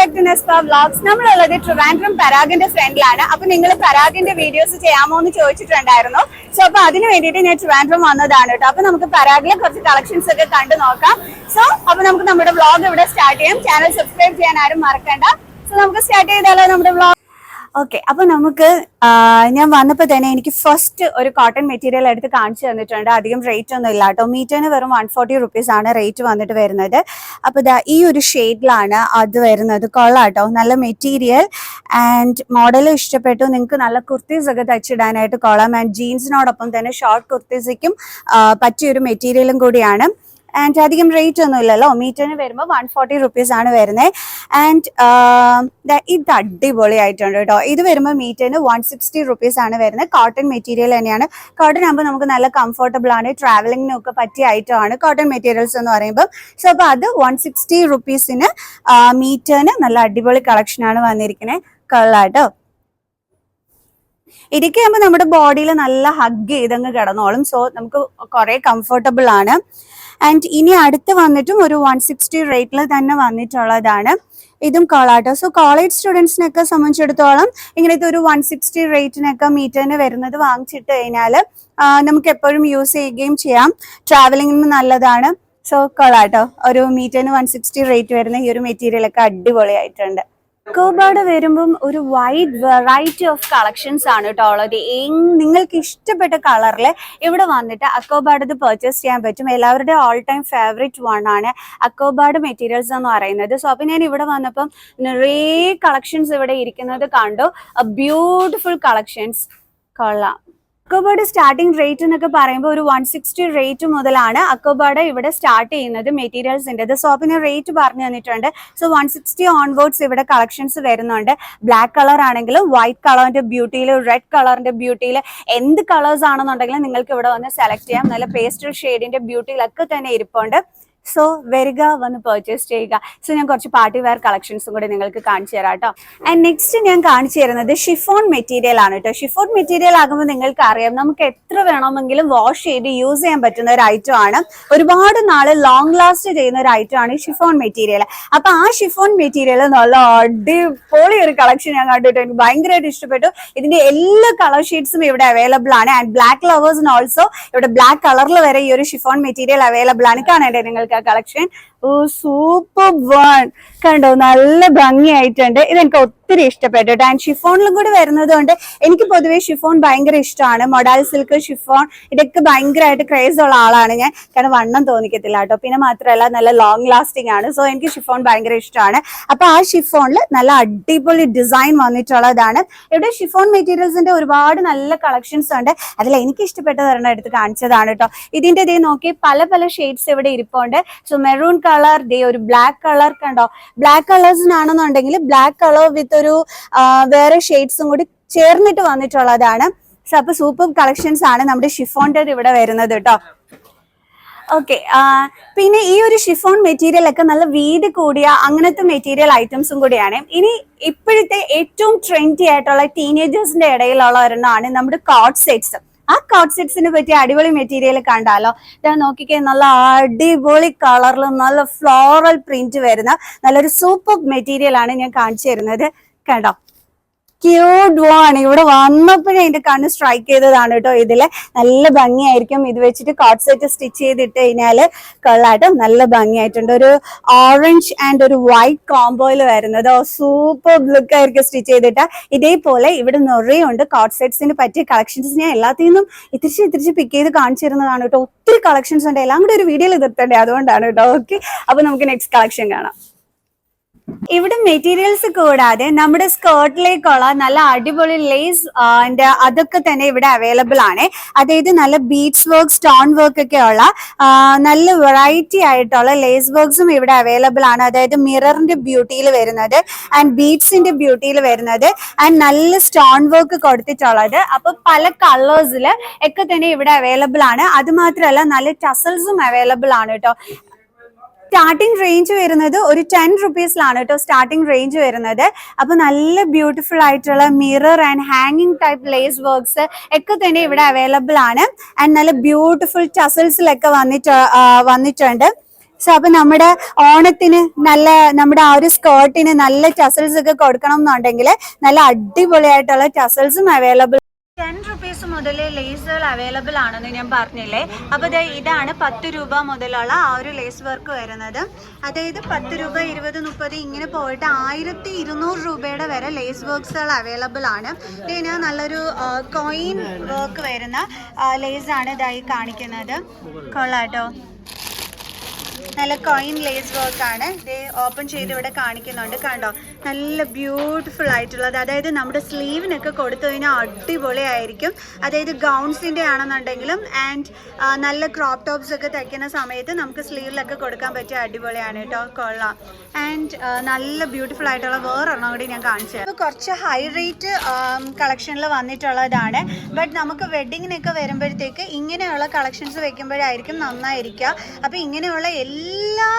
Back to നെസ്പ vlogs. നമ്മളുള്ളത് ട്രിവാൻഡ്രം പരാഗിന്റെ ഫ്രണ്ടിലാണ്. അപ്പൊ നിങ്ങൾ പരാഗിന്റെ വീഡിയോസ് ചെയ്യാമോ എന്ന് ചോദിച്ചിട്ടുണ്ടായിരുന്നു. സോ അപ്പൊ അതിന് വേണ്ടിയിട്ട് ഞാൻ ട്രിവാൻഡ്രം വന്നതാണ് കേട്ടോ. അപ്പൊ നമുക്ക് പരാഗിലെ കുറച്ച് കളക്ഷൻസ് ഒക്കെ കണ്ടു നോക്കാം. സോ അപ്പൊ നമുക്ക് നമ്മുടെ വ്ലോഗ് ഇവിടെ സ്റ്റാർട്ട് ചെയ്യാം. ചാനൽ സബ്സ്ക്രൈബ് ചെയ്യാൻ ആരും മറക്കണ്ട. സോ നമുക്ക് സ്റ്റാർട്ട് ചെയ്താലോ നമ്മുടെ വ്ലോഗ്. ഓക്കെ, അപ്പൊ നമുക്ക് ഞാൻ വന്നപ്പോൾ തന്നെ എനിക്ക് ഫസ്റ്റ് ഒരു കോട്ടൺ മെറ്റീരിയൽ എടുത്ത് കാണിച്ചു തന്നിട്ടുണ്ട്. അധികം റേറ്റ് ഒന്നും ഇല്ല കേട്ടോ. മീറ്ററിന് വെറും 140 റുപ്പീസ് ആണ് റേറ്റ് വന്നിട്ട് വരുന്നത്. അപ്പോൾ ഇതാ ഈ ഒരു ഷെയ്ഡിലാണ് അത് വരുന്നത്. കൊള്ളാം കേട്ടോ, നല്ല മെറ്റീരിയൽ ആൻഡ് മോഡലും ഇഷ്ടപ്പെട്ടു. നിങ്ങൾക്ക് നല്ല കുർത്തീസ് ഒക്കെ തച്ചിടാനായിട്ട് കൊള്ളാം. ആൻഡ് ജീൻസിനോടൊപ്പം തന്നെ ഷോർട്ട് കുർത്തീസിക്കും പറ്റിയൊരു മെറ്റീരിയലും കൂടിയാണ്. ആൻഡ് അധികം റേറ്റ് ഒന്നും ഇല്ലല്ലോ. മീറ്ററിന് വരുമ്പോൾ 140 റുപ്പീസ് ആണ് വരുന്നത്. ആൻഡ് ഇത് അടിപൊളിയായിട്ടുണ്ട് കേട്ടോ. ഇത് വരുമ്പോൾ മീറ്ററിന് 160 റുപ്പീസ് ആണ് വരുന്നത്. കോട്ടൺ മെറ്റീരിയൽ തന്നെയാണ്. കോട്ടൺ ആകുമ്പോൾ നമുക്ക് നല്ല കംഫർട്ടബിൾ ആണ്. ട്രാവലിങ്ങിനൊക്കെ പറ്റിയ ഐറ്റമാണ് കോട്ടൺ മെറ്റീരിയൽസ് എന്ന് പറയുമ്പോൾ. സോ അപ്പോൾ അത് 160 റുപ്പീസിന് മീറ്ററിന് നല്ല അടിപൊളി കളക്ഷനാണ് വന്നിരിക്കുന്നത്. കൊള്ളാട്ടോ. ഇതൊക്കെ ആകുമ്പോൾ നമ്മുടെ ബോഡിയിൽ നല്ല ഹഗ് ചെയ്തങ്ങ് കിടന്നോളും. സോ നമുക്ക് കുറെ കംഫർട്ടബിൾ ആണ്. ആൻഡ് ഇനി അടുത്ത് വന്നിട്ടും ഒരു 160 റേറ്റിൽ തന്നെ വന്നിട്ടുള്ളതാണ്. ഇതും കൊള്ളാട്ടോ. സോ കോളേജ് സ്റ്റുഡൻസിനൊക്കെ സംബന്ധിച്ചിടത്തോളം ഇങ്ങനത്തെ ഒരു 160 റേറ്റിനൊക്കെ മീറ്ററിന് വരുന്നത് വാങ്ങിച്ചിട്ട് കഴിഞ്ഞാൽ നമുക്ക് എപ്പോഴും യൂസ് ചെയ്യുകയും ചെയ്യാം. ട്രാവലിങ്ങിന് നല്ലതാണ്. സോ കൊള്ളാട്ടോ. ഒരു മീറ്ററിന് 160 റേറ്റ് വരുന്ന ഈ ഒരു മെറ്റീരിയലൊക്കെ അടിപൊളിയായിട്ടുണ്ട്. അക്കോബാർഡ് വരുമ്പം ഒരു വൈഡ് വെറൈറ്റി ഓഫ് കളക്ഷൻസ് ആണ് കേട്ടോ ഉള്ളത്. നിങ്ങൾക്ക് ഇഷ്ടപ്പെട്ട കളറിൽ ഇവിടെ വന്നിട്ട് അക്കോബാർഡ് പർച്ചേസ് ചെയ്യാൻ പറ്റും. എല്ലാവരുടെ ഓൾ ടൈം ഫേവറേറ്റ് വൺ ആണ് അക്കോബാർഡ് മെറ്റീരിയൽസ് എന്ന് പറയുന്നത്. സോ അപ്പം ഞാൻ ഇവിടെ വന്നപ്പം നിറയെ കളക്ഷൻസ് ഇവിടെ ഇരിക്കുന്നത് കണ്ടു. Beautiful collections. കൊള്ളാം. അക്കോബാർഡ് സ്റ്റാർട്ടിംഗ് റേറ്റ് എന്നൊക്കെ പറയുമ്പോൾ ഒരു 160 റേറ്റ് മുതലാണ് അക്കോബാർഡ് ഇവിടെ സ്റ്റാർട്ട് ചെയ്യുന്നത് മെറ്റീരിയൽസിൻ്റെ. സോ പിന്നെ റേറ്റ് പറഞ്ഞു തന്നിട്ടുണ്ട്. സോ 160 ഓൺവേർഡ്സ് ഇവിടെ കളക്ഷൻസ് വരുന്നുണ്ട്. ബ്ലാക്ക് കളർ ആണെങ്കിലും വൈറ്റ് കളറിന്റെ ബ്യൂട്ടിയിൽ, റെഡ് കളറിന്റെ ബ്യൂട്ടിയിൽ, എന്ത് കളേഴ്സ് ആണെന്നുണ്ടെങ്കിലും നിങ്ങൾക്ക് ഇവിടെ വന്ന് സെലക്ട് ചെയ്യാം. നല്ല പേസ്റ്റൽ ഷെയ്ഡിന്റെ ബ്യൂട്ടിയിലൊക്കെ തന്നെ ഇരിപ്പുണ്ട്. സോ വരിക, വന്ന് പർച്ചേസ് ചെയ്യുക. സോ ഞാൻ കുറച്ച് പാർട്ടി വെയർ കളക്ഷൻസും കൂടി നിങ്ങൾക്ക് കാണിച്ചു തരാം കേട്ടോ. ആൻഡ് നെക്സ്റ്റ് ഞാൻ കാണിച്ചു തരുന്നത് ഷിഫോൺ മെറ്റീരിയൽ ആണ് കേട്ടോ. ഷിഫോൺ മെറ്റീരിയൽ ആകുമ്പോൾ നിങ്ങൾക്ക് അറിയാം, നമുക്ക് എത്ര വേണമെങ്കിലും വാഷ് ചെയ്ത് യൂസ് ചെയ്യാൻ പറ്റുന്ന ഒരു ഐറ്റം ആണ്. ഒരുപാട് നാള് ലോങ് ലാസ്റ്റ് ചെയ്യുന്ന ഒരു ഐറ്റം ആണ് ഷിഫോൺ മെറ്റീരിയൽ. അപ്പൊ ആ ഷിഫോൺ മെറ്റീരിയൽ നല്ല അടിപൊളി ഒരു കളക്ഷൻ ഞാൻ കണ്ടിട്ട് എനിക്ക് ഭയങ്കരമായിട്ട് ഇഷ്ടപ്പെട്ടു. ഇതിന്റെ എല്ലാ കളർ ഷീറ്റ്സും ഇവിടെ അവൈലബിൾ ആണ്. ആൻഡ് ബ്ലാക്ക് ലവേഴ്സിന് ഓൾസോ ഇവിടെ ബ്ലാക്ക് കളറിൽ വരെ ഈ ഒരു ഷിഫോൺ മെറ്റീരിയൽ അവൈലബിൾ ആണ്. കാണേണ്ടത് നിങ്ങൾക്ക് കളക്ഷൻ. ഓ സൂപ്പർ വൺ കണ്ടോ, നല്ല ഭംഗിയായിട്ടുണ്ട്. ഇതെനിക്ക് ഒത്തിരി ഇഷ്ടപ്പെട്ടു. ആൻഡ് ഷിഫോണിലും കൂടി വരുന്നത് കൊണ്ട് എനിക്ക് പൊതുവെ ഷിഫോൺ ഭയങ്കര ഇഷ്ടമാണ്. മൊഡാൽ സിൽക്ക്, ഷിഫോൺ ഇതൊക്കെ ഭയങ്കരമായിട്ട് ക്രേസ് ഉള്ള ആളാണ് ഞാൻ. കാരണം വണ്ണം തോന്നിക്കത്തില്ല കേട്ടോ. പിന്നെ മാത്രമല്ല നല്ല ലോങ് ലാസ്റ്റിംഗ് ആണ്. സോ എനിക്ക് ഷിഫോൺ ഭയങ്കര ഇഷ്ടമാണ്. അപ്പൊ ആ ഷിഫോണിൽ നല്ല അടിപൊളി ഡിസൈൻ വന്നിട്ടുള്ളതാണ്. ഇവിടെ ഷിഫോൺ മെറ്റീരിയൽസിന്റെ ഒരുപാട് നല്ല കളക്ഷൻസ് ഉണ്ട്. അതിൽ എനിക്ക് ഇഷ്ടപ്പെട്ടത് ഒരെണ്ണം എടുത്ത് കാണിച്ചതാണ് കേട്ടോ. ഇതിന്റെ ഇതേ നോക്കി പല പല ഷെയ്ഡ്സ് ഇവിടെ ഇരിപ്പുണ്ട്. സോ മെറൂൺ കളർ, ഒരു ബ്ലാക്ക് കളർ കണ്ടോ. ബ്ലാക്ക് കളേഴ്സിനാണെന്നുണ്ടെങ്കിൽ ബ്ലാക്ക് കളർ വിത്ത് ഒരു വേറെ ഷെയ്ഡ്സും കൂടി ചേർന്നിട്ട് വന്നിട്ടുള്ളതാണ്. സോ അപ്പൊ സൂപ്പർ കളക്ഷൻസ് ആണ് നമ്മുടെ ഷിഫോണിന്റെ ഇവിടെ വരുന്നത് കേട്ടോ. ഓക്കെ, പിന്നെ ഈ ഒരു ഷിഫോൺ മെറ്റീരിയൽ ഒക്കെ നല്ല വീതി കൂടിയ അങ്ങനത്തെ മെറ്റീരിയൽ ഐറ്റംസും കൂടിയാണ്. ഇനി ഇപ്പോഴത്തെ ഏറ്റവും ട്രെൻഡി ആയിട്ടുള്ള ടീനേജേഴ്സിന്റെ ഇടയിലുള്ള ഒരെണ്ണമാണ് നമ്മുടെ കോട്ട് സെറ്റ്സ്. ആ കോട്ട് സെറ്റ്സിനെ പറ്റി അടിപൊളി മെറ്റീരിയൽ കണ്ടാലോ. ഇതാ നോക്കിക്കേ, നല്ല അടിപൊളി കളറിൽ നല്ല ഫ്ലോറൽ പ്രിന്റ് വരുന്ന നല്ലൊരു സൂപ്പർ മെറ്റീരിയൽ ആണ് ഞാൻ കാണിച്ചു തരുന്നത്. കണ്ടോ, ക്യൂട്ട് വൺ. ഇവിടെ വന്നപ്പോഴേ എന്റെ കണ്ണ് സ്ട്രൈക്ക് ചെയ്തതാണ് കേട്ടോ. ഇതില് നല്ല ഭംഗിയായിരിക്കും. ഇത് വെച്ചിട്ട് കോട്ട് സെറ്റ് സ്റ്റിച്ച് ചെയ്തിട്ട് കഴിഞ്ഞാല് കൊള്ളാട്ടോ, നല്ല ഭംഗിയായിട്ടുണ്ട്. ഒരു ഓറഞ്ച് ആൻഡ് ഒരു വൈറ്റ് കോംബോയിൽ വരുന്നത് സൂപ്പർ ലുക്ക് ആയിരിക്കും സ്റ്റിച്ച് ചെയ്തിട്ട്. ഇതേപോലെ ഇവിടെ നിറയുണ്ട് കോട്ട് സെറ്റ്സിന് പറ്റിയ കളക്ഷൻസ്. ഞാൻ എല്ലാത്തിനും ഇത്തിരിച്ച് പിക്ക് ചെയ്ത് കാണിച്ചു തരുന്നതാണ് കേട്ടോ. ഒത്തിരി കളക്ഷൻസ് ഉണ്ട്. എല്ലാം കൂടി ഒരു വീഡിയോയിൽ നിർത്തണ്ടേ, അതുകൊണ്ടാണ് കേട്ടോ. ഓക്കെ, അപ്പൊ നമുക്ക് നെക്സ്റ്റ് കളക്ഷൻ കാണാം. ഇവിടെ മെറ്റീരിയൽസ് കൂടാതെ നമ്മുടെ സ്കേർട്ടിലേക്കുള്ള നല്ല അടിപൊളി ലേസ് അതൊക്കെ തന്നെ ഇവിടെ അവൈലബിൾ ആണ്. അതായത് നല്ല ബീഡ്സ് വർക്ക്, സ്റ്റോൺ വർക്ക് ഒക്കെ ഉള്ള നല്ല വെറൈറ്റി ആയിട്ടുള്ള ലേസ് വർക്ക്സും ഇവിടെ അവൈലബിൾ ആണ്. അതായത് മിററിന്റെ ബ്യൂട്ടിയിൽ വരുന്നത് ആൻഡ് ബീഡ്സിന്റെ ബ്യൂട്ടിയിൽ വരുന്നത് ആൻഡ് നല്ല സ്റ്റോൺ വർക്ക് കൊടുത്തിട്ടുള്ളത്. അപ്പൊ പല കളേഴ്സിൽ ഒക്കെ തന്നെ ഇവിടെ അവൈലബിൾ ആണ്. അത് മാത്രമല്ല നല്ല ടസൽസും അവൈലബിൾ ആണ് കേട്ടോ. സ്റ്റാർട്ടിംഗ് റേഞ്ച് വരുന്നത് ഒരു 10 റുപ്പീസിലാണ് കേട്ടോ സ്റ്റാർട്ടിംഗ് റേഞ്ച് വരുന്നത്. അപ്പൊ നല്ല ബ്യൂട്ടിഫുൾ ആയിട്ടുള്ള മിറർ ആൻഡ് ഹാങ്ങിങ് ടൈപ്പ് ലേസ് വർക്ക്സ് ഒക്കെ തന്നെ ഇവിടെ അവൈലബിൾ ആണ്. ആൻഡ് നല്ല ബ്യൂട്ടിഫുൾ ടസൽസിലൊക്കെ വന്നിട്ടുണ്ട്. സോ അപ്പൊ നമ്മുടെ ഓണത്തിന് നമ്മുടെ ആ ഒരു സ്കേർട്ടിന് നല്ല ടസൽസ് ഒക്കെ കൊടുക്കണം എന്നുണ്ടെങ്കിൽ നല്ല അടിപൊളിയായിട്ടുള്ള ടസൽസും അവൈലബിൾ. 10 rupees മുതൽ ലേസുകൾ അവൈലബിൾ ആണെന്ന് ഞാൻ പറഞ്ഞില്ലേ. അപ്പൊ ഇതാണ് 10 രൂപ മുതലുള്ള ആ ഒരു ലേസ് വർക്ക് വരുന്നത്. അതായത് 10 രൂപ 20 30 ഇങ്ങനെ പോയിട്ട് 1200 രൂപയുടെ വരെ ലേസ് വർക്ക്സുകൾ അവൈലബിൾ ആണ്. ഇതിന് നല്ലൊരു കോയിൻ വർക്ക് വരുന്ന ലേസ് ആണ് ഇതായി കാണിക്കുന്നത്. കൊള്ളാട്ടോ, നല്ല കോയിൻ ലേസ് വർക്ക് ആണ്. ഇത് ഓപ്പൺ ചെയ്ത് ഇവിടെ കാണിക്കുന്നുണ്ട്, കണ്ടോ? നല്ല ബ്യൂട്ടിഫുൾ ആയിട്ടുള്ളത്. അതായത് നമ്മുടെ സ്ലീവിനൊക്കെ കൊടുത്തു കഴിഞ്ഞാൽ അടിപൊളിയായിരിക്കും. അതായത് ഗൗൺസിൻ്റെ ആണെന്നുണ്ടെങ്കിലും ആൻഡ് നല്ല ക്രോപ്പ് ടോപ്സ് ഒക്കെ തയ്ക്കുന്ന സമയത്ത് നമുക്ക് സ്ലീവിലൊക്കെ കൊടുക്കാൻ പറ്റിയ അടിപൊളിയാണ് കേട്ടോ, കൊള്ളാം. ആൻഡ് നല്ല ബ്യൂട്ടിഫുൾ ആയിട്ടുള്ള വേറൊരെണ്ണം കൂടി ഞാൻ കാണിച്ചത്. അപ്പോൾ കുറച്ച് ഹൈ റേറ്റ് കളക്ഷനിൽ വന്നിട്ടുള്ളതാണ്. ബട്ട് നമുക്ക് വെഡ്ഡിങ്ങിനൊക്കെ വരുമ്പോഴത്തേക്ക് ഇങ്ങനെയുള്ള കളക്ഷൻസ് വെക്കുമ്പോഴായിരിക്കും നന്നായിരിക്കുക. അപ്പോൾ ഇങ്ങനെയുള്ള എല്ലാ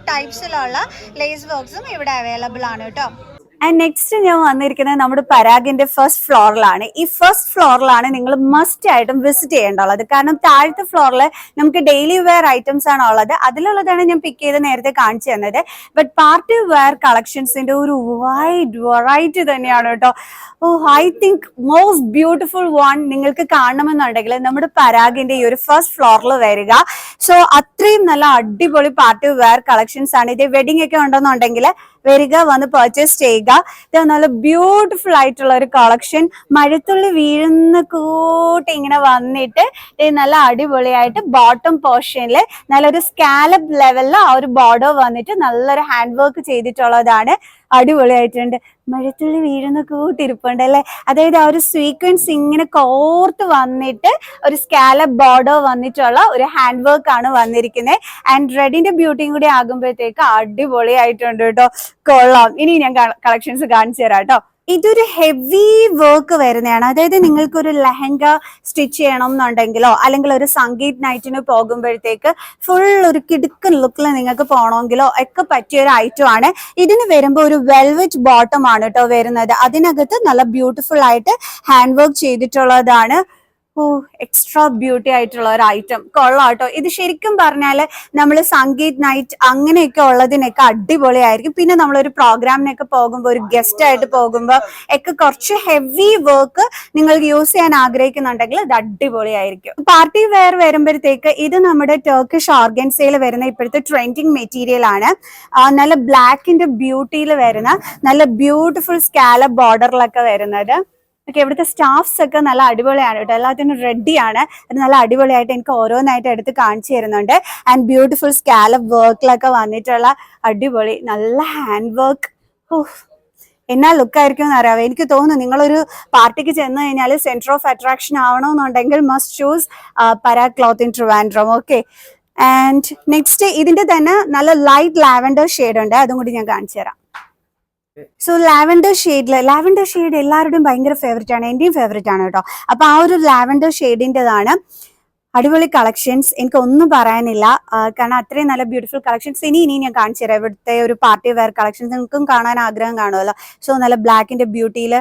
ടൈപ്സിലുള്ള ലേസ് വർക്ക്സും ഇവിടെ അവൈലബിൾ ആണ് കേട്ടോ. ആൻഡ് നെക്സ്റ്റ് ഞാൻ വന്നിരിക്കുന്നത് നമ്മുടെ പരാഗിന്റെ ഫസ്റ്റ് ഫ്ലോറിലാണ്. ഈ ഫസ്റ്റ് ഫ്ലോറിലാണ് നിങ്ങൾ മസ്റ്റ് ആയിട്ടും വിസിറ്റ് ചെയ്യേണ്ടുള്ളത്. കാരണം താഴത്തെ ഫ്ലോറിൽ നമുക്ക് ഡെയിലി വെയർ ഐറ്റംസ് ആണ് ഉള്ളത്. അതിലുള്ളതാണ് ഞാൻ പിക്ക് ചെയ്ത് നേരത്തെ കാണിച്ചു തന്നത്. ബട്ട് പാർട്ടി വെയർ കളക്ഷൻസിന്റെ ഒരു വൈഡ് വെറൈറ്റി തന്നെയാണ് കേട്ടോ. I think most beautiful one നിങ്ങൾക്ക് കാണണമെന്നുണ്ടെങ്കിൽ നമ്മുടെ പരാഗിന്റെ ഈ ഒരു ഫസ്റ്റ് ഫ്ലോറിൽ വരിക. സോ അത്രയും നല്ല അടിപൊളി പാർട്ടി വെയർ കളക്ഷൻസ് ആണ്. ഇത് വെഡിങ് ഒക്കെ ഉണ്ടെന്നുണ്ടെങ്കിൽ വരിക, വന്ന് പർച്ചേസ് ചെയ്യുക. ഇത് നല്ല ബ്യൂട്ടിഫുൾ ആയിട്ടുള്ള ഒരു കളക്ഷൻ. മഴത്തുള്ളി വീഴുന്ന കൂട്ടി ഇങ്ങനെ വന്നിട്ട് നല്ല അടിപൊളിയായിട്ട് ബോട്ടം പോർഷനിൽ നല്ലൊരു സ്കാലപ്പ് ലെവലിൽ ആ ഒരു ബോർഡർ വന്നിട്ട് നല്ലൊരു ഹാൻഡ് വർക്ക് ചെയ്തിട്ടുള്ളതാണ്. അടിപൊളിയായിട്ടുണ്ട്. മഴത്തുള്ളി വീഴുന്ന കൂട്ടിരിപ്പുണ്ട് അല്ലെ. അതായത് ആ ഒരു സീക്വൻസ് ഇങ്ങനെ കോർത്ത് വന്നിട്ട് ഒരു സ്കാലപ്പ് ബോർഡർ വന്നിട്ടുള്ള ഒരു ഹാൻഡ് വർക്ക് ആണ് വന്നിരിക്കുന്നത്. ആൻഡ് റെഡിന്റെ ബ്യൂട്ടിയും കൂടി ആകുമ്പോഴത്തേക്ക് അടിപൊളിയായിട്ടുണ്ട് കേട്ടോ, കൊള്ളാം. ഇനി ഞാൻ കളക്ഷൻസ് കാണിച്ചു തരാം കേട്ടോ. ഇതൊരു ഹെവി വർക്ക് വരുന്നതാണ്. അതായത് നിങ്ങൾക്കൊരു ലെഹങ്ക സ്റ്റിച്ച് ചെയ്യണം എന്നുണ്ടെങ്കിലോ അല്ലെങ്കിൽ ഒരു സംഗീത് നൈറ്റിന് പോകുമ്പോഴത്തേക്ക് ഫുൾ ഒരു കിടുക്കൻ ലുക്കിൽ നിങ്ങൾക്ക് പോകണമെങ്കിലോ ഒക്കെ പറ്റിയ ഒരു ഐറ്റം ആണ്. ഇതിന് വരുമ്പോൾ ഒരു വെൽവെറ്റ് ബോട്ടം ആണ് കേട്ടോ വരുന്നത്. അതിനകത്ത് നല്ല ബ്യൂട്ടിഫുൾ ആയിട്ട് ഹാൻഡ് വർക്ക് ചെയ്തിട്ടുള്ളതാണ്. എക്സ്ട്രാ ബ്യൂട്ടി ആയിട്ടുള്ള ഒരു ഐറ്റം, കൊള്ളാട്ടോ. ഇത് ശരിക്കും പറഞ്ഞാൽ നമ്മൾ സംഗീത് നൈറ്റ് അങ്ങനെയൊക്കെ ഉള്ളതിനൊക്കെ അടിപൊളിയായിരിക്കും. പിന്നെ നമ്മളൊരു പ്രോഗ്രാമിനൊക്കെ പോകുമ്പോൾ, ഒരു ഗസ്റ്റ് ആയിട്ട് പോകുമ്പോൾ ഒക്കെ കുറച്ച് ഹെവി വർക്ക് നിങ്ങൾക്ക് യൂസ് ചെയ്യാൻ ആഗ്രഹിക്കുന്നുണ്ടെങ്കിൽ ഇത് അടിപൊളിയായിരിക്കും. പാർട്ടി വെയർ വരുമ്പോഴത്തേക്ക് ഇത് നമ്മുടെ ടർക്കിഷ് ഓർഗൻസയിൽ വരുന്ന ഇപ്പോഴത്തെ ട്രെൻഡിങ് മെറ്റീരിയൽ ആണ്. നല്ല ബ്ലാക്കിന്റെ ബ്യൂട്ടിയിൽ വരുന്ന നല്ല ബ്യൂട്ടിഫുൾ സ്കാലപ്പ് ബോർഡറിലൊക്കെ വരുന്നത്. ഓക്കെ, ഇവിടുത്തെ സ്റ്റാഫ്സ് ഒക്കെ നല്ല അടിപൊളിയാണ് കേട്ടോ. എല്ലാത്തിനും റെഡിയാണ്. അത് നല്ല അടിപൊളിയായിട്ട് എനിക്ക് ഓരോന്നായിട്ട് എടുത്ത് കാണിച്ചു തരുന്നുണ്ട്. ആൻഡ് ബ്യൂട്ടിഫുൾ സ്കാലപ്പ് വർക്കിലൊക്കെ വന്നിട്ടുള്ള അടിപൊളി നല്ല ഹാൻഡ് വർക്ക്. എന്നാ ലുക്കായിരിക്കും എന്ന് അറിയാവോ. എനിക്ക് തോന്നുന്നു നിങ്ങളൊരു പാർട്ടിക്ക് ചെന്ന് കഴിഞ്ഞാൽ സെന്റർ ഓഫ് അട്രാക്ഷൻ ആവണമെന്നുണ്ടെങ്കിൽ must choose Parag cloth in Trivandrum. Okay, and next ഇതിന്റെ തന്നെ നല്ല ലൈറ്റ് ലാവൻഡർ ഷെയ്ഡ് ഉണ്ട്. അതും കൂടി ഞാൻ കാണിച്ചു തരാം. സോ ലാവൻഡർ ഷെയ്ഡ് എല്ലാവരുടെയും ഭയങ്കര ഫേവറേറ്റ് ആണ്. എന്റെയും ഫേവറേറ്റ് ആണ് കേട്ടോ. അപ്പൊ ആ ഒരു ലാവൻഡർ ഷെയ്ഡിൻ്റെതാണ്. അടിപൊളി കളക്ഷൻസ്, എനിക്ക് ഒന്നും പറയാനില്ല. കാരണം അത്രയും നല്ല ബ്യൂട്ടിഫുൾ കളക്ഷൻസ് ഇനി ഞാൻ കാണിച്ചു തരാം. ഇവിടുത്തെ ഒരു പാർട്ടി വെയർ കളക്ഷൻസ് നിങ്ങൾക്കും കാണാൻ ആഗ്രഹം കാണുമല്ലോ. സോ നല്ല ബ്ലാക്കിന്റെ ബ്യൂട്ടിയിൽ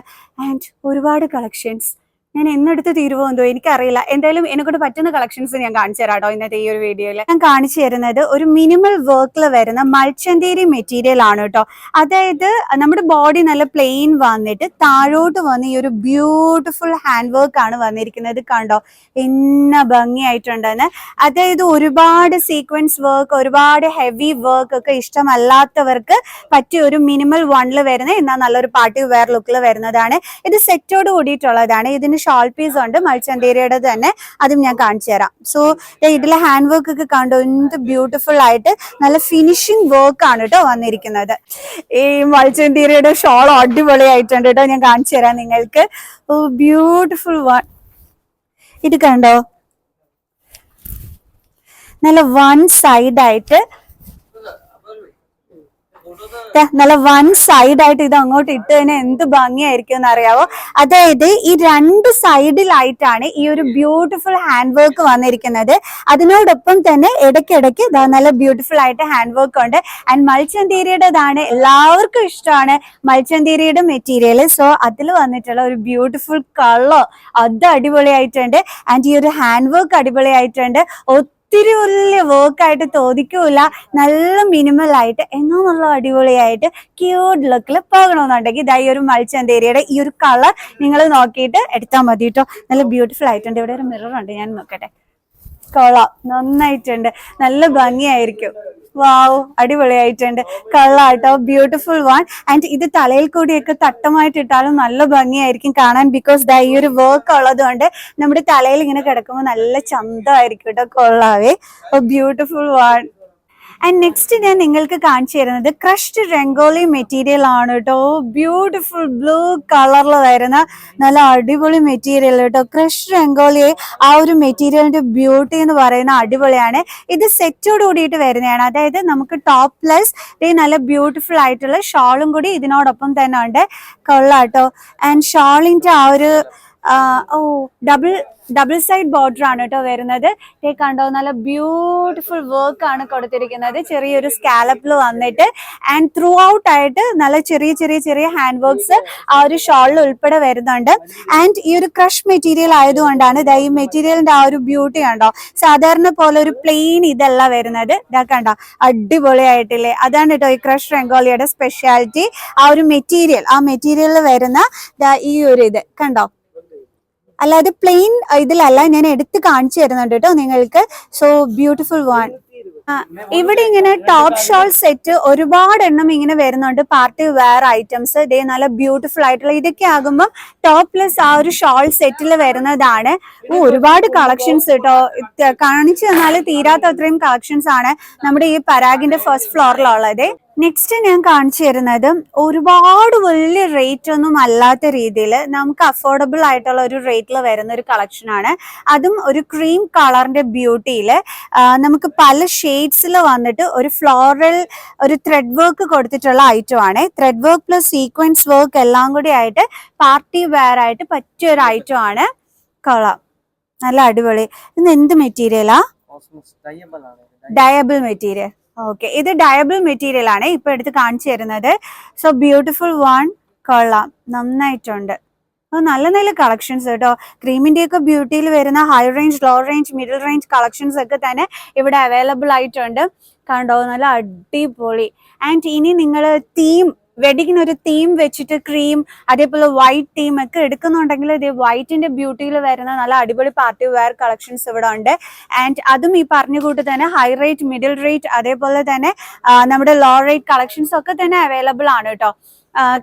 ആൻഡ് ഒരുപാട് കളക്ഷൻസ്. ഞാൻ എന്നെടുത്ത് തീരുവോ എന്തോ എനിക്കറിയില്ല. എന്തായാലും എന്നെക്കൊണ്ട് പറ്റുന്ന കളക്ഷൻസ് ഞാൻ കാണിച്ചു തരാം കേട്ടോ. ഇന്നത്തെ ഈ ഒരു വീഡിയോയിൽ ഞാൻ കാണിച്ചു തരുന്നത് ഒരു മിനിമൽ വർക്കിൽ വരുന്ന മൾച്ചന്തേരി മെറ്റീരിയൽ ആണ് കേട്ടോ. അതായത് നമ്മുടെ ബോഡി നല്ല പ്ലെയിൻ വന്നിട്ട് താഴോട്ട് വന്ന് ഈ ഒരു ബ്യൂട്ടിഫുൾ ഹാൻഡ് വർക്ക് ആണ് വന്നിരിക്കുന്നത്. കണ്ടോ എന്ന ഭംഗിയായിട്ടുണ്ടെന്ന്. അതായത് ഒരുപാട് സീക്വൻസ് വർക്ക്, ഒരുപാട് ഹെവി വർക്ക് ഒക്കെ ഇഷ്ടമല്ലാത്തവർക്ക് പറ്റിയ ഒരു മിനിമൽ വണ്ണിൽ വരുന്ന എന്നാൽ നല്ലൊരു പാർട്ടി വെയർ ലുക്കിൽ വരുന്നതാണ്. ഇത് സെറ്റോട് കൂടിയിട്ടുള്ളതാണ്. ഇതിന് ഷോൾ പീസ് ഉണ്ട് മൾച്ചന്തേരിയുടെ തന്നെ, അതും ഞാൻ കാണിച്ചു തരാം. സോ ഇതിലെ ഹാൻഡ് വർക്ക് ഒക്കെ കണ്ടോ എന്ത് ബ്യൂട്ടിഫുൾ ആയിട്ട് നല്ല ഫിനിഷിംഗ് വർക്ക് ആണ് കേട്ടോ വന്നിരിക്കുന്നത്. ഈ മൾച്ചന്തേരിയുടെ ഷോൾ അടിപൊളിയായിട്ടുണ്ട് കേട്ടോ. ഞാൻ കാണിച്ചു തരാം നിങ്ങൾക്ക്. Beautiful one. ഇത് കണ്ടോ നല്ല വൺ സൈഡായിട്ട് നല്ല വൺ സൈഡായിട്ട് ഇത് അങ്ങോട്ട് ഇട്ട് തന്നെ എന്ത് ഭംഗിയായിരിക്കും എന്ന് അറിയാവോ. അതായത് ഈ രണ്ട് സൈഡിലായിട്ടാണ് ഈ ഒരു ബ്യൂട്ടിഫുൾ ഹാൻഡ് വർക്ക് വന്നിരിക്കുന്നത്. അതിനോടൊപ്പം തന്നെ ഇടയ്ക്കിടയ്ക്ക് ഇതാ നല്ല ബ്യൂട്ടിഫുൾ ആയിട്ട് ഹാൻഡ് വർക്ക് ഉണ്ട്. ആൻഡ് മൾച്ചന്തേരിയുടേതാണ്, എല്ലാവർക്കും ഇഷ്ടമാണ് മൾച്ചന്തേരിയുടെ മെറ്റീരിയൽ. സോ അതിൽ വന്നിട്ടുള്ള ഒരു ബ്യൂട്ടിഫുൾ കളർ അത് അടിപൊളിയായിട്ടുണ്ട്. ആൻഡ് ഈ ഒരു ഹാൻഡ് വർക്ക് അടിപൊളിയായിട്ടുണ്ട്. ഒത്തിരി വലിയ വർക്കായിട്ട് തോന്നിക്കൂല. നല്ല മിനിമൽ ആയിട്ട് എന്നോ നല്ല അടിപൊളിയായിട്ട് ക്യൂട്ട് ലുക്കിൽ പോകണമെന്നുണ്ടെങ്കിൽ ഇതാ ഈ ഒരു മൽച്ചന്തേരിയുടെ ഈ ഒരു കളർ നിങ്ങൾ നോക്കിയിട്ട് എടുത്താൽ മതി കേട്ടോ. നല്ല ബ്യൂട്ടിഫുൾ ആയിട്ടുണ്ട്. ഇവിടെ ഒരു മിറർ ഉണ്ട്, ഞാൻ നോക്കട്ടെ. കൊള്ളാം, നന്നായിട്ടുണ്ട്, നല്ല ഭംഗിയായിരിക്കും. വാവ്, അടിപൊളിയായിട്ടുണ്ട്. കൊള്ളാട്ടോ, ബ്യൂട്ടിഫുൾ വൺ. ആൻഡ് ഇത് തലയിൽ കൂടിയൊക്കെ തട്ടമായിട്ട് ഇട്ടാലും നല്ല ഭംഗിയായിരിക്കും കാണാൻ. ബിക്കോസ് ദാ ഈ ഒരു വർക്ക് ഉള്ളത് കൊണ്ട് നമ്മുടെ തലയിൽ ഇങ്ങനെ കിടക്കുമ്പോൾ നല്ല ചന്തമായിരിക്കും കേട്ടോ. കൊള്ളാവേ, ബ്യൂട്ടിഫുൾ വൺ. ആൻഡ് നെക്സ്റ്റ് ഞാൻ നിങ്ങൾക്ക് കാണിച്ചു തരുന്നത് ക്രഷ്ഡ് രംഗോലി മെറ്റീരിയൽ ആണ് കേട്ടോ. ബ്യൂട്ടിഫുൾ ബ്ലൂ കളറിൽ വരുന്ന നല്ല അടിപൊളി മെറ്റീരിയൽ കേട്ടോ. ക്രഷ്ഡ് രംഗോലി ആ ഒരു മെറ്റീരിയലിന്റെ ബ്യൂട്ടി എന്ന് പറയുന്ന അടിപൊളിയാണ്. ഇത് സെറ്റോട് കൂടിയിട്ട് വരുന്നതാണ്. അതായത് നമുക്ക് ടോപ്പ് പ്ലസ് നല്ല ബ്യൂട്ടിഫുൾ ആയിട്ടുള്ള ഷാളും കൂടി ഇതിനോടൊപ്പം തന്നെ ഉണ്ട്. കൊള്ളാട്ടോ. ആൻഡ് ഷാളിന്റെ ആ ഒരു ഡബിൾ സൈഡ് ബോർഡർ ആണ് കേട്ടോ വരുന്നത്. കണ്ടോ, നല്ല ബ്യൂട്ടിഫുൾ വർക്ക് ആണ് കൊടുത്തിരിക്കുന്നത്. ചെറിയൊരു സ്കാലപ്പിൽ വന്നിട്ട് ആൻഡ് ത്രൂ ഔട്ട് ആയിട്ട് നല്ല ചെറിയ ചെറിയ ചെറിയ ഹാൻഡ് വർക്ക്സ് ആ ഒരു ഷോളിൽ ഉൾപ്പെടെ വരുന്നുണ്ട്. ആൻഡ് ഈ ഒരു ക്രഷ് മെറ്റീരിയൽ ആയതുകൊണ്ടാണ് ഈ മെറ്റീരിയലിന്റെ ആ ഒരു ബ്യൂട്ടി കണ്ടോ. സാധാരണ പോലെ ഒരു പ്ലെയിൻ ഇതല്ല വരുന്നത്. ഇതാ കണ്ടോ, അടിപൊളിയായിട്ടില്ലേ. അതാണ് കേട്ടോ ഈ ക്രഷ് രംഗോലിയുടെ സ്പെഷ്യാലിറ്റി. ആ ഒരു മെറ്റീരിയൽ, ആ മെറ്റീരിയലിൽ വരുന്ന ഈ ഒരു ഇത് കണ്ടോ. അല്ലാതെ പ്ലെയിൻ ഇതിലല്ല, ഞാൻ എടുത്ത് കാണിച്ചു തരുന്നുണ്ട് കേട്ടോ നിങ്ങൾക്ക്. So beautiful one. ഇവിടെ ഇങ്ങനെ ടോപ്പ് ഷോൾ സെറ്റ് ഒരുപാട് എണ്ണം ഇങ്ങനെ വരുന്നുണ്ട്. പാർട്ടി വെയർ ഐറ്റംസ് ഇതേ നല്ല ബ്യൂട്ടിഫുൾ ആയിട്ടുള്ള ഇതൊക്കെ ആകുമ്പോൾ ടോപ്ലെസ് ആ ഒരു ഷോൾ സെറ്റിൽ വരുന്നതാണ്. ഒരുപാട് കളക്ഷൻസ് കേട്ടോ. കാണിച്ചു തന്നാൽ തീരാത്ത അത്രയും കളക്ഷൻസ് ആണ് നമ്മുടെ ഈ പരാഗിന്റെ ഫസ്റ്റ് ഫ്ലോറിലുള്ളത്. നെക്സ്റ്റ് ഞാൻ കാണിച്ചു തരുന്നത് ഒരുപാട് വലിയ റേറ്റ് ഒന്നും അല്ലാത്ത രീതിയിൽ നമുക്ക് അഫോർഡബിൾ ആയിട്ടുള്ള ഒരു റേറ്റിൽ വരുന്ന ഒരു കളക്ഷൻ ആണ്. അതും ഒരു ക്രീം കളറിന്റെ ബ്യൂട്ടിയിൽ നമുക്ക് പല ഷെയ്ഡ്സിൽ വന്നിട്ട് ഒരു ഫ്ലോറൽ ഒരു ത്രെഡ് വർക്ക് കൊടുത്തിട്ടുള്ള ഐറ്റം ആണ്. Thread work plus sequence work എല്ലാം കൂടി ആയിട്ട് പാർട്ടി വെയർ ആയിട്ട് പറ്റിയ ഒരു ഐറ്റം ആണ്. കൊള്ളാം, നല്ല അടിപൊളി. ഇന്ന് എന്ത് മെറ്റീരിയലാ? ഡയബിൾ മെറ്റീരിയൽ. ഓക്കെ, ഇത് ഡയബിൾ മെറ്റീരിയൽ ആണ് ഇപ്പൊ എടുത്ത് കാണിച്ചു തരുന്നത്. So beautiful one. കൊള്ളാം, നന്നായിട്ടുണ്ട്. നല്ല നല്ല കളക്ഷൻസ് കേട്ടോ. ക്രീമിന്റെ ഒക്കെ ബ്യൂട്ടിയിൽ വരുന്ന high range, low range, middle range collections ഒക്കെ തന്നെ ഇവിടെ അവൈലബിൾ ആയിട്ടുണ്ട്. കണ്ടോ, നല്ല അടിപൊളി. ആൻഡ് ഇനി നിങ്ങൾ തീം വെഡിങ്ങിന് ഒരു തീം വെച്ചിട്ട് ക്രീം അതേപോലെ വൈറ്റ് തീം ഒക്കെ എടുക്കുന്നുണ്ടെങ്കിൽ ഇത് വൈറ്റിന്റെ ബ്യൂട്ടിയിൽ വരുന്ന നല്ല അടിപൊളി പാർട്ടി വെയർ കളക്ഷൻസ് ഇവിടെ ഉണ്ട്. ആൻഡ് അതും ഈ പറഞ്ഞ കൂട്ട് തന്നെ ഹൈ റേറ്റ്, മിഡിൽ റേറ്റ്, അതേപോലെ തന്നെ നമ്മുടെ ലോ റേറ്റ് കളക്ഷൻസ് ഒക്കെ തന്നെ അവൈലബിൾ ആണ് കേട്ടോ.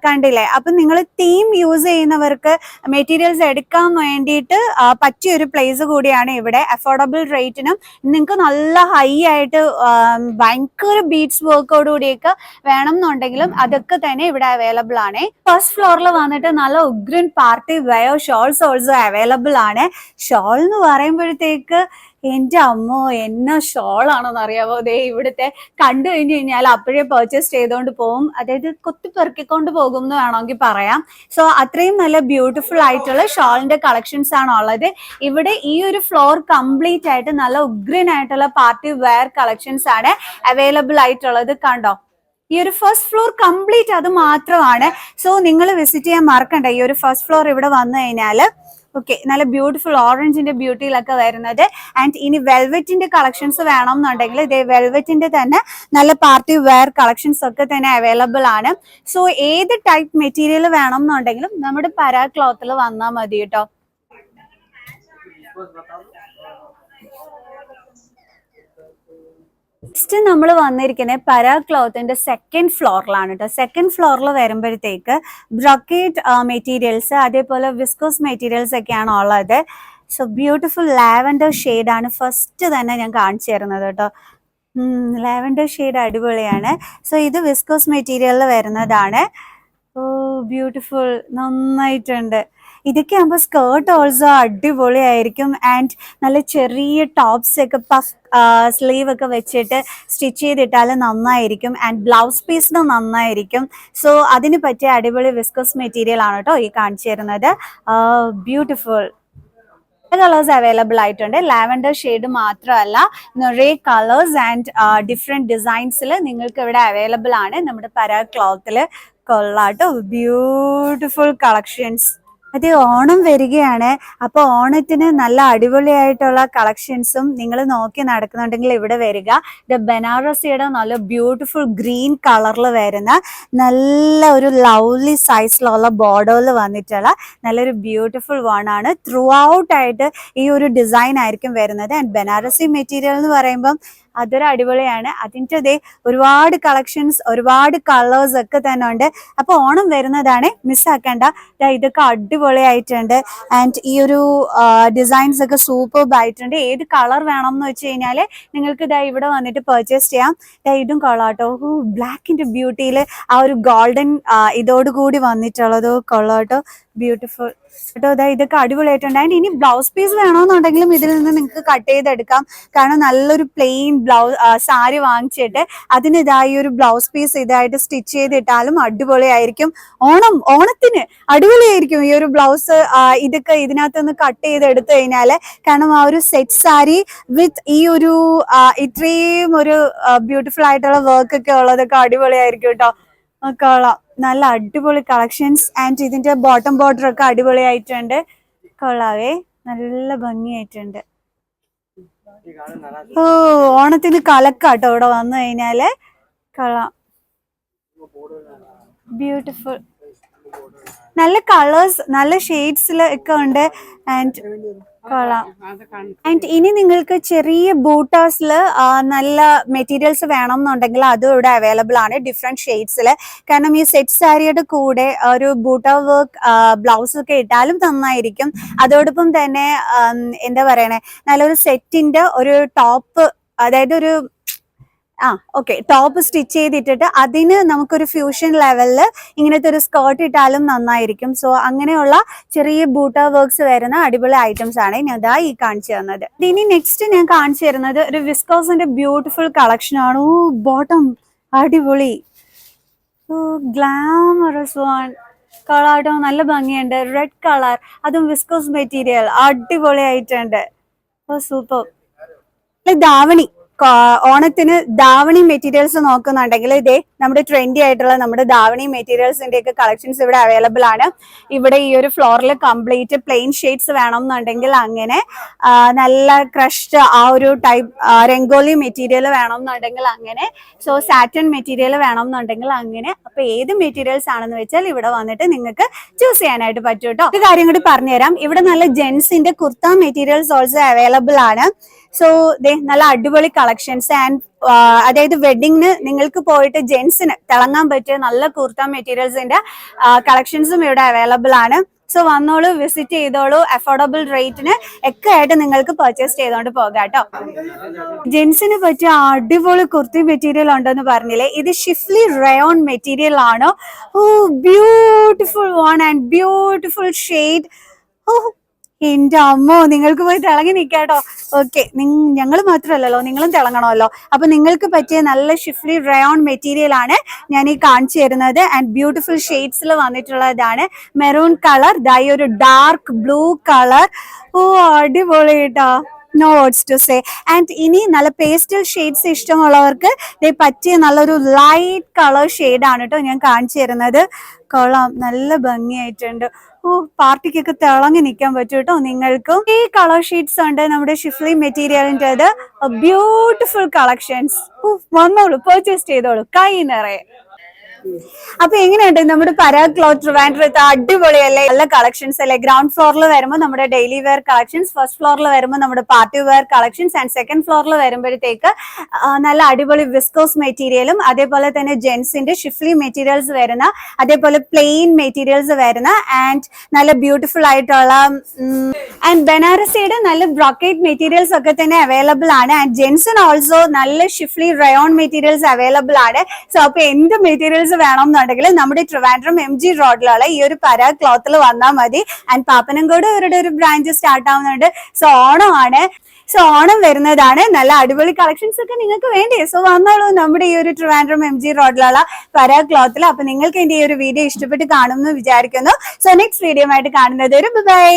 കണ്ടില്ലേ? അപ്പൊ നിങ്ങൾ തീം യൂസ് ചെയ്യുന്നവർക്ക് മെറ്റീരിയൽസ് എടുക്കാൻ വേണ്ടിയിട്ട് പറ്റിയൊരു പ്ലേസ് കൂടിയാണ് ഇവിടെ. അഫോർഡബിൾ റേറ്റിനും നിങ്ങൾക്ക് നല്ല ഹൈ ആയിട്ട് ഭയങ്കര ബീഡ്സ് വർക്കോട് കൂടിയൊക്കെ വേണം എന്നുണ്ടെങ്കിലും അതൊക്കെ തന്നെ ഇവിടെ അവൈലബിൾ ആണ്. ഫസ്റ്റ് ഫ്ലോറിൽ വന്നിട്ട് നല്ല ഉഗ്രൻ party wear shawls also available ആണ്. ഷോൾ എന്ന് പറയുമ്പോഴത്തേക്ക് എന്റെ അമ്മോ, എന്നാ ഷോളാണെന്ന് അറിയാവോ. ദേ ഇവിടുത്തെ കണ്ടു കഴിഞ്ഞു കഴിഞ്ഞാൽ അപ്പോഴേ പർച്ചേസ് ചെയ്തുകൊണ്ട് പോകും. അതായത് കൊത്തിപ്പെറുക്കിക്കൊണ്ട് പോകും എന്ന് വേണമെങ്കിൽ പറയാം. സോ അത്രയും നല്ല ബ്യൂട്ടിഫുൾ ആയിട്ടുള്ള ഷോളിന്റെ കളക്ഷൻസ് ആണ് ഉള്ളത് ഇവിടെ. ഈ ഒരു ഫ്ലോർ കംപ്ലീറ്റ് ആയിട്ട് നല്ല ഉഗ്രനായിട്ടുള്ള പാർട്ടി വെയർ കളക്ഷൻസ് ആണ് അവൈലബിൾ ആയിട്ടുള്ളത്. കണ്ടോ, ഈ ഒരു ഫസ്റ്റ് ഫ്ലോർ കംപ്ലീറ്റ് അത് മാത്രമാണ്. സോ നിങ്ങൾ വിസിറ്റ് ചെയ്യാൻ മറക്കണ്ട ഈ ഒരു ഫസ്റ്റ് ഫ്ലോർ ഇവിടെ വന്നു കഴിഞ്ഞാല്. ഓക്കെ, നല്ല ബ്യൂട്ടിഫുൾ ഓറഞ്ചിന്റെ ബ്യൂട്ടിയിലൊക്കെ വരുന്നത്. ആൻഡ് ഇനി വെൽവെറ്റിന്റെ കളക്ഷൻസ് വേണം എന്നുണ്ടെങ്കിൽ ഇതേ വെൽവെറ്റിന്റെ തന്നെ നല്ല പാർട്ടി വെയർ കളക്ഷൻസ് ഒക്കെ തന്നെ അവൈലബിൾ ആണ്. സോ ഏത് ടൈപ്പ് മെറ്റീരിയൽ വേണം എന്നുണ്ടെങ്കിലും നമ്മുടെ പരാ ക്ലോത്തിൽ വന്നാൽ മതി കേട്ടോ. നെക്സ്റ്റ് നമ്മൾ വന്നിരിക്കുന്നത് പരാ ക്ലോത്തിന്റെ സെക്കൻഡ് ഫ്ലോറിലാണ് കേട്ടോ. സെക്കൻഡ് ഫ്ലോറിൽ വരുമ്പോഴത്തേക്ക് ബ്രൊക്കേറ്റ് മെറ്റീരിയൽസ് അതേപോലെ വിസ്കോസ് മെറ്റീരിയൽസ് ഒക്കെയാണ് ഉള്ളത്. സോ ബ്യൂട്ടിഫുൾ ലാവൻഡർ ഷെയ്ഡാണ് ഫസ്റ്റ് തന്നെ ഞാൻ കാണിച്ചു തരുന്നത് കേട്ടോ. ലാവൻഡർ ഷെയ്ഡ് അടിപൊളിയാണ്. സോ ഇത് വിസ്കോസ് മെറ്റീരിയലിൽ വരുന്നതാണ്. ഓ ബ്യൂട്ടിഫുൾ, നന്നായിട്ടുണ്ട്. ഇതൊക്കെ ആകുമ്പോൾ സ്കേർട്ട് ഓൾസോ അടിപൊളിയായിരിക്കും. ആൻഡ് നല്ല ചെറിയ ടോപ്സ് ഒക്കെ പഫ് സ്ലീവ് ഒക്കെ വെച്ചിട്ട് സ്റ്റിച്ച് ചെയ്തിട്ടാൽ നന്നായിരിക്കും. ആൻഡ് ബ്ലൗസ് പീസിനും നന്നായിരിക്കും. സോ അതിന് പറ്റിയ അടിപൊളി വിസ്കോസ് മെറ്റീരിയൽ ആണ് കേട്ടോ ഈ കാണിച്ചു തരുന്നത്. ബ്യൂട്ടിഫുൾ കളേഴ്സ് അവൈലബിൾ ആയിട്ടുണ്ട്. ലാവൻഡർ ഷെയ്ഡ് മാത്രമല്ല, നിറയെ കളേഴ്സ് ആൻഡ് ഡിഫറെന്റ് ഡിസൈൻസിൽ നിങ്ങൾക്ക് ഇവിടെ അവൈലബിൾ ആണ് നമ്മുടെ പരാ ക്ലോത്തിൽ. കൊള്ളാട്ടോ, ബ്യൂട്ടിഫുൾ കളക്ഷൻസ്. അതെ, ഓണം വരികയാണ്. അപ്പൊ ഓണത്തിന് നല്ല അടിപൊളിയായിട്ടുള്ള കളക്ഷൻസും നിങ്ങൾ നോക്കി നടക്കുന്നുണ്ടെങ്കിൽ ഇവിടെ വരിക. ഇത് ബനാറസിയുടെ നല്ല ബ്യൂട്ടിഫുൾ ഗ്രീൻ കളറിൽ വരുന്ന നല്ല ഒരു ലവ്ലി സൈസിലുള്ള ബോർഡറിൽ വന്നിട്ടുള്ള നല്ലൊരു ബ്യൂട്ടിഫുൾ വൺ ആണ്. ത്രൂ ഔട്ട് ആയിട്ട് ഈ ഒരു ഡിസൈൻ ആയിരിക്കും വരുന്നത്. ആൻഡ് ബനാറസി മെറ്റീരിയൽ എന്ന് പറയുമ്പം അതൊരു അടിപൊളിയാണ്. അതിൻ്റെ ദേ ഒരുപാട് കളക്ഷൻസ്, ഒരുപാട് കളേഴ്സ് ഒക്കെ തന്നെ ഉണ്ട്. അപ്പൊ ഓണം വരുന്നതാണ്, മിസ്സാക്കണ്ട. ഇതൊക്കെ അടിപൊളിയായിട്ടുണ്ട്. ആൻഡ് ഈ ഒരു ഡിസൈൻസ് ഒക്കെ സൂപ്പർബ് ആയിട്ടുണ്ട്. ഏത് കളർ വേണം എന്ന് വെച്ച് കഴിഞ്ഞാല് നിങ്ങൾക്ക് ഇവിടെ വന്നിട്ട് പർച്ചേസ് ചെയ്യാം. ഇതും കൊള്ളാട്ടോ, ബ്ലാക്കിന്റെ ബ്യൂട്ടിയിൽ ആ ഒരു ഗോൾഡൻ ഇതോടുകൂടി വന്നിട്ടുള്ളത് കൊള്ളാട്ടോ, ബ്യൂട്ടിഫുൾ കേട്ടോ. ഇതൊക്കെ അടിപൊളിയായിട്ടുണ്ട്. ആൻഡ് ഇനി ബ്ലൗസ് പീസ് വേണമെന്നുണ്ടെങ്കിലും ഇതിൽ നിന്ന് നിങ്ങൾക്ക് കട്ട് ചെയ്തെടുക്കാം. കാരണം നല്ലൊരു പ്ലെയിൻ സാരി വാങ്ങിച്ചിട്ട് അതിന് ഈ ഒരു ബ്ലൗസ് പീസ് ഇതായിട്ട് സ്റ്റിച്ച് ചെയ്തിട്ടാലും അടിപൊളിയായിരിക്കും. ഓണത്തിന് അടിപൊളിയായിരിക്കും ഈ ഒരു ബ്ലൗസ്. ഇതൊക്കെ ഇതിനകത്തുനിന്ന് കട്ട് ചെയ്തെടുത്തു കഴിഞ്ഞാല്, കാരണം ആ ഒരു സെറ്റ് സാരി വിത്ത് ഈ ഒരു ഇത്രയും ഒരു ബ്യൂട്ടിഫുൾ ആയിട്ടുള്ള വർക്ക് ഒക്കെ ഉള്ളതൊക്കെ അടിപൊളിയായിരിക്കും കേട്ടോ. കൊള്ളാം, നല്ല അടിപൊളി കളക്ഷൻസ്. ആൻഡ് ഇതിന്റെ ബോട്ടം ബോർഡർ ഒക്കെ അടിപൊളിയായിട്ടുണ്ട്. കൊള്ളാവേ, നല്ല ഭംഗിയായിട്ടുണ്ട്. ഓണത്തിന് കലക്കാട്ടോ ഇവിടെ വന്നു കഴിഞ്ഞാല്. കൊള്ളാം, ബ്യൂട്ടിഫുൾ. നല്ല കളേഴ്സ്, നല്ല ഷെയ്ഡ്സിൽ ഒക്കെ ഉണ്ട്. ആൻഡ് കൊള്ളാം. ആൻഡ് ഇനി നിങ്ങൾക്ക് ചെറിയ ബൂട്ടാസിൽ നല്ല മെറ്റീരിയൽസ് വേണം എന്നുണ്ടെങ്കിൽ അതും ഇവിടെ അവൈലബിൾ ആണ്, ഡിഫറെന്റ് ഷെയ്ഡ്സിൽ. കാരണം ഈ സെറ്റ് സാരിയുടെ കൂടെ ഒരു ബൂട്ട വർക്ക് ബ്ലൗസ് ഒക്കെ ഇട്ടാലും നന്നായിരിക്കും. അതോടൊപ്പം തന്നെ എന്താ പറയണേ, നല്ലൊരു സെറ്റിന്റെ ഒരു ടോപ്പ്, അതായത് ഒരു ടോപ്പ് സ്റ്റിച്ച് ചെയ്തിട്ടിട്ട് അതിന് നമുക്കൊരു ഫ്യൂഷൻ ലെവലില് ഇങ്ങനത്തെ ഒരു സ്കേർട്ട് ഇട്ടാലും നന്നായിരിക്കും. സോ അങ്ങനെയുള്ള ചെറിയ ബൂട്ട വർക്ക്സ് വരുന്ന അടിപൊളി ഐറ്റംസ് ആണ് ഞാൻ ഈ കാണിച്ചു തന്നത്. ഇനി നെക്സ്റ്റ് ഞാൻ കാണിച്ചു തരുന്നത് ഒരു വിസ്കോസിന്റെ ബ്യൂട്ടിഫുൾ കളക്ഷൻ ആണ്. ബോട്ടം അടിപൊളി, ഗ്ലാമറസ് വൺ. കളാട്ടോ നല്ല ഭംഗിയുണ്ട്, റെഡ് കളർ, അതും വിസ്കോസ് മെറ്റീരിയൽ അടിപൊളിയായിട്ടുണ്ട്. സൂപ്പർ. ദാവണി, ഓണത്തിന് ദാവണി മെറ്റീരിയൽസ് നോക്കുന്നുണ്ടെങ്കിൽ ഇതേ നമ്മുടെ ട്രെൻഡി ആയിട്ടുള്ള നമ്മുടെ ദാവണി മെറ്റീരിയൽസിന്റെ ഒക്കെ കളക്ഷൻസ് ഇവിടെ അവൈലബിൾ ആണ്. ഇവിടെ ഈ ഒരു ഫ്ലോറിൽ കംപ്ലീറ്റ് പ്ലെയിൻ ഷെയ്ഡ്സ് വേണം എന്നുണ്ടെങ്കിൽ അങ്ങനെ, നല്ല ക്രഷ്ഡ് ആ ഒരു ടൈപ്പ് രംഗോലി മെറ്റീരിയൽ വേണം എന്നുണ്ടെങ്കിൽ അങ്ങനെ, സോ സാറ്റൻ മെറ്റീരിയൽ വേണം എന്നുണ്ടെങ്കിൽ അങ്ങനെ. അപ്പൊ ഏത് മെറ്റീരിയൽസ് ആണെന്ന് വെച്ചാൽ ഇവിടെ വന്നിട്ട് നിങ്ങൾക്ക് ചൂസ് ചെയ്യാനായിട്ട് പറ്റും കേട്ടോ. ഒരു കാര്യം കൂടി പറഞ്ഞുതരാം, ഇവിടെ നല്ല ജെൻസിന്റെ കുർത്ത മെറ്റീരിയൽസ് ഓൾസോ അവൈലബിൾ ആണ്. സോ നല്ല അടിപൊളി കളക്ഷൻസ്. ആൻഡ് അതായത് വെഡിങ്ങിന് നിങ്ങൾക്ക് പോയിട്ട് ജെൻസിന് തിളങ്ങാൻ പറ്റിയ നല്ല കുർത്ത മെറ്റീരിയൽസിന്റെ കളക്ഷൻസും ഇവിടെ അവൈലബിൾ ആണ്. സോ വന്നോളൂ, വിസിറ്റ് ചെയ്തോളൂ. അഫോർഡബിൾ റേറ്റിന് ഒക്കെ ആയിട്ട് നിങ്ങൾക്ക് പർച്ചേസ് ചെയ്തോണ്ട് പോകാം കേട്ടോ. ജെൻസിന് പറ്റിയ അടിപൊളി കുർത്തി മെറ്റീരിയൽ ഉണ്ടെന്ന് പറഞ്ഞില്ലേ, ഇത് ഷിഫ്ലി റയോൺ മെറ്റീരിയൽ ആണ്. Beautiful one and beautiful shade. എന്റെ അമ്മോ, നിങ്ങൾക്ക് പോയി തിളങ്ങി നിൽക്കാട്ടോ. ഓക്കെ, ഞങ്ങൾ മാത്രമല്ലല്ലോ, നിങ്ങളും തിളങ്ങണമല്ലോ. അപ്പൊ നിങ്ങൾക്ക് പറ്റിയ നല്ല ഷിഫ്ലി റയോൺ മെറ്റീരിയൽ ആണ് ഞാൻ ഈ കാണിച്ചു തരുന്നത്. ആൻഡ് ബ്യൂട്ടിഫുൾ ഷെയ്ഡ്സിൽ വന്നിട്ടുള്ളതാണ്. മെറൂൺ കളർ, ഒരു ഡാർക്ക് ബ്ലൂ കളർ. അടിപൊളി കേട്ടോ, no words to say. And ഇനി നല്ല പേസ്റ്റൽ ഷെയ്ഡ്സ് ഇഷ്ടമുള്ളവർക്ക് പറ്റിയ നല്ലൊരു ലൈറ്റ് കളർ ഷെയ്ഡ് ആണ് കേട്ടോ ഞാൻ കാണിച്ചു തരുന്നത്. കൊള്ളാം, നല്ല ഭംഗിയായിട്ടുണ്ട്. പാർട്ടിക്കൊക്കെ തിളങ്ങി നിൽക്കാൻ പറ്റും കേട്ടോ. നിങ്ങൾക്കും ഈ കളർ ഷീറ്റ്സ് ഉണ്ട് നമ്മുടെ ഷിഫ്ലി മെറ്റീരിയലിൻ്റെ. Beautiful collections. വന്നോളൂ, പർച്ചേസ് ചെയ്തോളൂ, കൈ നിറയെ. അപ്പൊ എങ്ങനെയുണ്ട് നമ്മുടെ പരാഗ് ക്ലോത്ത് ട്രിവാൻഡ്രത്ത്? അടിപൊളിയല്ലേ, നല്ല കളക്ഷൻസ് അല്ലേ. ഗ്രൗണ്ട് ഫ്ലോറിൽ വരുമ്പോൾ നമ്മുടെ ഡെയിലി വെയർ കളക്ഷൻസ്, ഫസ്റ്റ് ഫ്ലോറിൽ വരുമ്പോൾ നമ്മുടെ party wear collections, and second ഫ്ലോറിൽ വരുമ്പോഴത്തേക്ക് നല്ല അടിപൊളി വിസ്കോസ് മെറ്റീരിയലും അതേപോലെ തന്നെ ജെൻസിന്റെ ഷിഫ്ലി മെറ്റീരിയൽസ് വരുന്ന, അതേപോലെ പ്ലെയിൻ മെറ്റീരിയൽസ് വരുന്ന ആൻഡ് നല്ല ബ്യൂട്ടിഫുൾ ആയിട്ടുള്ള ആൻഡ് ബനാറസിയുടെ നല്ല ബ്രോക്കേറ്റ് മെറ്റീരിയൽസ് ഒക്കെ തന്നെ അവൈലബിൾ ആണ്. ആൻഡ് ജെൻസിന് ഓൾസോ നല്ല ഷിഫ്ലി റയോൺ മെറ്റീരിയൽസ് അവൈലബിൾ ആണ്. സോ അപ്പൊ എന്ത് മെറ്റീരിയൽസ് വേണം എന്നുണ്ടെങ്കിൽ നമ്മുടെ ട്രിവാൻഡ്രം MG റോഡിലുള്ള ഈ ഒരു പരാഗ് ക്ലോത്തിൽ വന്നാൽ മതി. ആൻഡ് പാപ്പനംകോട് ഇവരുടെ ഒരു ബ്രാഞ്ച് സ്റ്റാർട്ട് ആവുന്നുണ്ട്. സോ ഓണമാണ്, സോ ഓണം വരുന്നതാണ്. നല്ല അടിപൊളി കളക്ഷൻസ് ഒക്കെ നിങ്ങൾക്ക് വേണ്ടി. സോ വന്നോളൂ നമ്മുടെ ഈ ഒരു ട്രിവാൻഡ്രം MG റോഡിലുള്ള പരാഗ് ക്ലോത്തിൽ. അപ്പൊ നിങ്ങൾക്ക് എന്റെ ഈ ഒരു വീഡിയോ ഇഷ്ടപ്പെട്ട് കാണുമെന്ന് വിചാരിക്കുന്നു. സോ നെക്സ്റ്റ് വീഡിയോ ആയിട്ട് കാണുന്നത്, ബൈ.